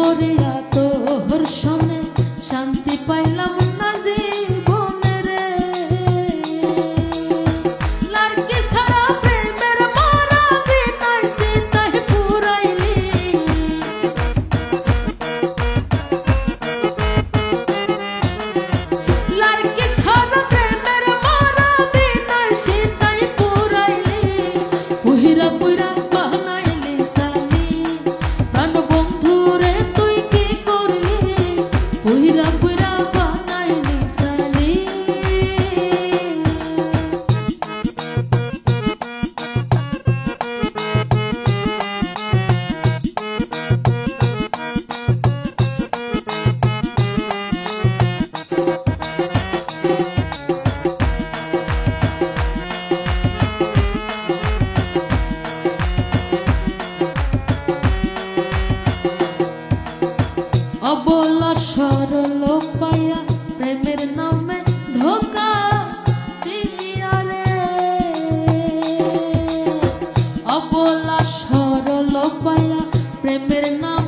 মরিয়া তোর সনে শান্তি পাইলাম না জীবনে রে। লাড়কি ছাড়া প্রেমের মারা বিনাই সীতায় পুরাইলি। লাড়কি ছাড়া প্রেমের মারা বিনাই সীতায় পুরাইলি। পুহিরা পুইরা বানাইলি সালি প্রাণ বন্ধু রে তুই কি করলি। পুহিরা পুইরা বানাইলি সালি। অবলা সরল পায়া প্রেমের নামে ধোকা দিয়া রে। অবলা সরল পায়া প্রেমের নামে